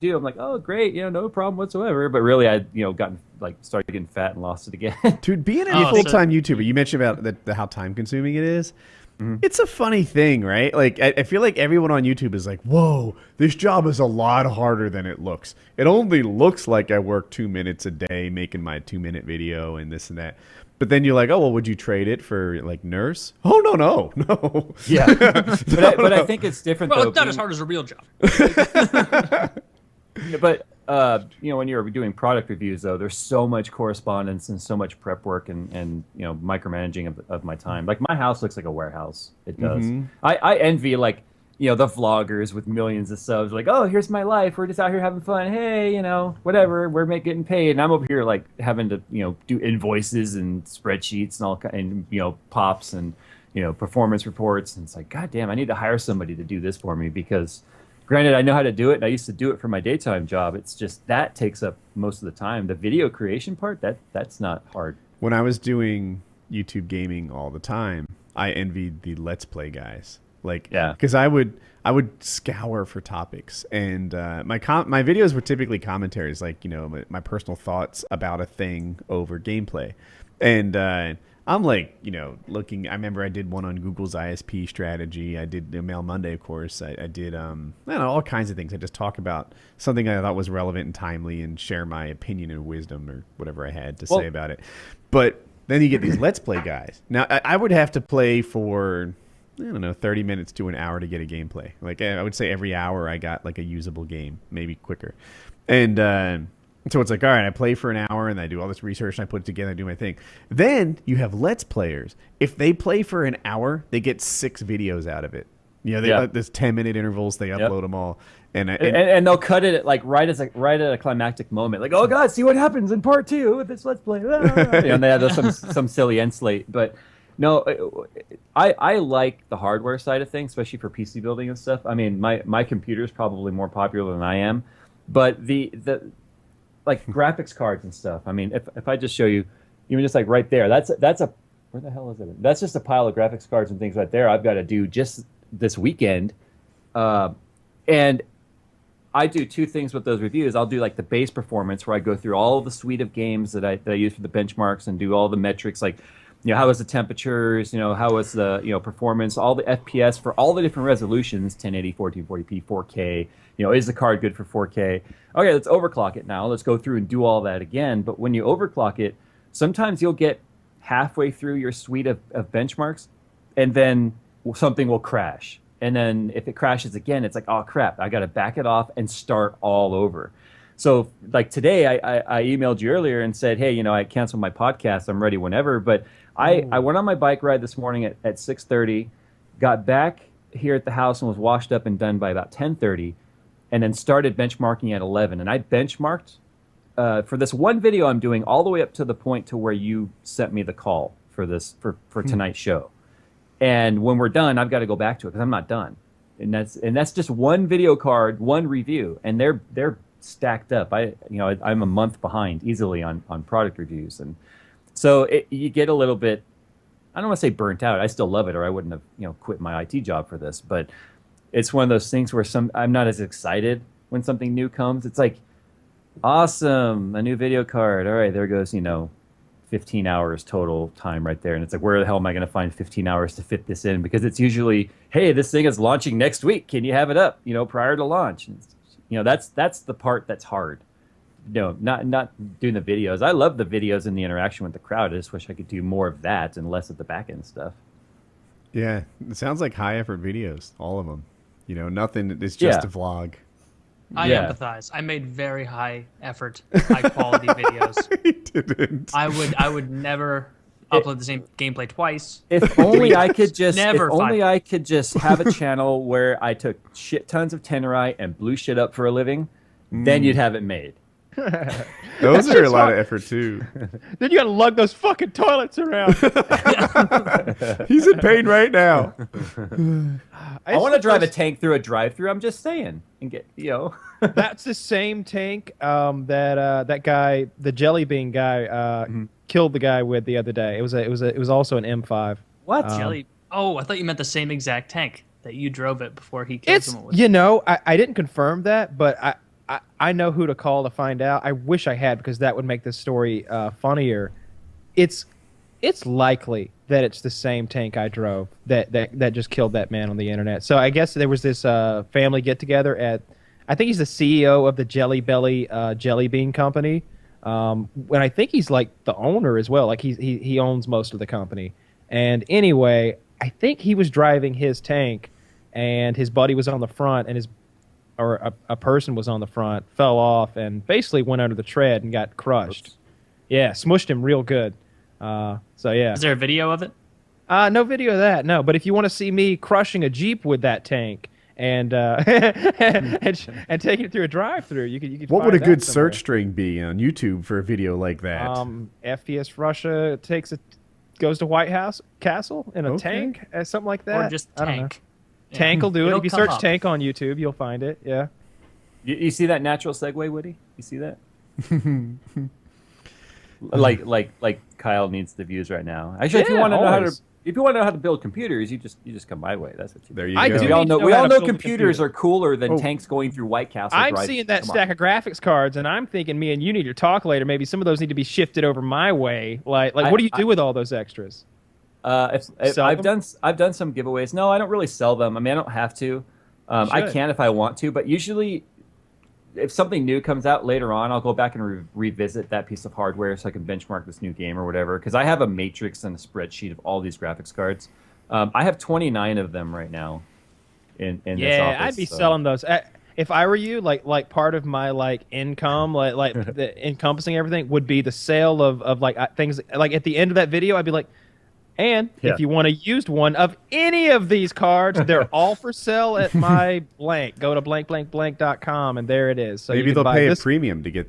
do. I'm like, oh, great, no problem whatsoever. But really, I, gotten like started getting fat and lost it again. Dude, being a full-time YouTuber, you mentioned about how time-consuming it is. It's a funny thing, right? Like, I feel like everyone on YouTube is like, whoa, this job is a lot harder than it looks. It only looks like I work 2 minutes a day making my 2-minute video and this and that. But then you're like, oh, well, would you trade it for, like, nurse? Oh, no. Yeah. But I think it's different, well, though. it's not as hard as a real job. But, when you're doing product reviews, though, there's so much correspondence and so much prep work and micromanaging of my time. Like, my house looks like a warehouse. It does. I envy, like, the vloggers with millions of subs. Like, oh, here's my life. We're just out here having fun. Hey, whatever. We're getting paid. And I'm over here, like, having to, do invoices and spreadsheets and pops and, performance reports. And it's like, God damn, I need to hire somebody to do this for me because... Granted, I know how to do it, and I used to do it for my daytime job. It's just that takes up most of the time. The video creation part, that's not hard. When I was doing YouTube gaming all the time, I envied the Let's Play guys. Like, yeah, because I would scour for topics, and my videos were typically commentaries, like my personal thoughts about a thing over gameplay, and. I'm like, looking. I remember I did one on Google's ISP strategy. I did the Mail Monday, of course. I did, I don't know, all kinds of things. I just talk about something I thought was relevant and timely and share my opinion and wisdom or whatever I had to say about it. But then you get these Let's Play guys. Now, I would have to play for, I don't know, 30 minutes to an hour to get a gameplay. Like, I would say every hour I got, like, a usable game, maybe quicker. And, so it's like, all right, I play for an hour and I do all this research and I put it together and do my thing. Then you have Let's Players. If they play for an hour, they get 6 videos out of it. There's 10-minute intervals. They upload them all, and they'll cut it at, like right at a climactic moment. Like, oh God, see what happens in part 2 with this Let's Play. And they have some silly end slate. But no, I like the hardware side of things, especially for PC building and stuff. I mean, my computer is probably more popular than I am, but the like graphics cards and stuff. I mean, if I just show you, even just like right there, that's a, where the hell is it? That's just a pile of graphics cards and things right there. I've got to do just this weekend, and I do 2 things with those reviews. I'll do like the base performance where I go through all the suite of games that I use for the benchmarks and do all the metrics, like how was the temperatures, how was the performance, all the FPS for all the different resolutions, 1080, 1440p, 4K. Is the card good for 4K? Okay, let's overclock it now. Let's go through and do all that again. But when you overclock it, sometimes you'll get halfway through your suite of benchmarks, and then something will crash. And then if it crashes again, it's like, oh, crap, I got to back it off and start all over. So, like today, I emailed you earlier and said, hey, I canceled my podcast. I'm ready whenever. But I went on my bike ride this morning at 6:30, got back here at the house and was washed up and done by about 10:30. And then started benchmarking at 11. And I benchmarked for this one video I'm doing all the way up to the point to where you sent me the call for tonight's show. And when we're done, I've got to go back to it because I'm not done. And that's just one video card, one review, and they're stacked up. I'm a month behind easily on product reviews, and so you get a little bit. I don't want to say burnt out. I still love it, or I wouldn't have quit my IT job for this, but. It's one of those things where I'm not as excited when something new comes. It's like, awesome, a new video card. All right, there goes, 15 hours total time right there. And it's like, where the hell am I going to find 15 hours to fit this in? Because it's usually, hey, this thing is launching next week. Can you have it up, prior to launch? And, that's the part that's hard. Not doing the videos. I love the videos and the interaction with the crowd. I just wish I could do more of that and less of the back end stuff. Yeah, it sounds like high effort videos, all of them. Nothing. It's just a vlog. I empathize. I made very high effort, high quality videos. He didn't. I would never upload the same gameplay twice. If only I could just. I could just have a channel where I took shit tons of Tenorite and blew shit up for a living. Then you'd have it made. Those are a lot of effort too. Then you gotta lug those fucking toilets around. He's in pain right now. I want to drive a tank through a drive-through. I'm just saying, and get That's the same tank that guy, the jelly bean guy, killed the guy with the other day. It was also an M5. What jelly? Oh, I thought you meant the same exact tank that you drove it before he killed someone with. I didn't confirm that, but I know who to call to find out. I wish I had, because that would make this story funnier. It's likely that it's the same tank I drove that just killed that man on the internet. So I guess there was this family get together at, I think he's the CEO of the Jelly Belly Jelly Bean Company. And I think he's like the owner as well. Like he owns most of the company. And anyway, I think he was driving his tank, and his buddy was on the front, and a person was on the front, fell off, and basically went under the tread and got crushed. Oops. Yeah, smushed him real good. So yeah. Is there a video of it? No video of that, no. But if you want to see me crushing a Jeep with that tank and and taking it through a drive-through, you could. What would find a good that somewhere. search string be on YouTube for a video like that? FPSRussia goes to White House Castle in a tank, something like that. Or just I don't know. tank? Yeah. Tank will do it. It'll If you come search up. tank on YouTube, you'll find it. Yeah. You see that natural segue, Woody? You see that? like Kyle needs the views right now. Actually, if you Yeah, want to know always. if you want to know how to build computers, you just come my way. That's what you There do. you I go. do. We all need know to we know how all to know build a computers computer. are cooler than Oh. tanks going through White Castle. I'm right? seeing that Come on. stack of graphics cards, and I'm thinking me and you need to talk later. Maybe some of those need to be shifted over my way. Like what do you do with all those extras? If Sell I've them? done some giveaways. No, I don't really sell them. I mean, I don't have to. I should. can if I want to, but usually, if something new comes out later on, I'll go back and revisit that piece of hardware so I can benchmark this new game or whatever. Because I have a matrix and a spreadsheet of all these graphics cards. I have 29 of them right now. In this Yeah, office, I'd be so. selling those. If I were you, like part of my income, like the encompassing everything would be the sale of things. Like at the end of that video, I'd be like, and Yeah. if you want a used one of any of these cards, they're all for sale at my blank. Go to blankblankblank.com, and there it is. So you Maybe can they'll buy pay this. a premium to get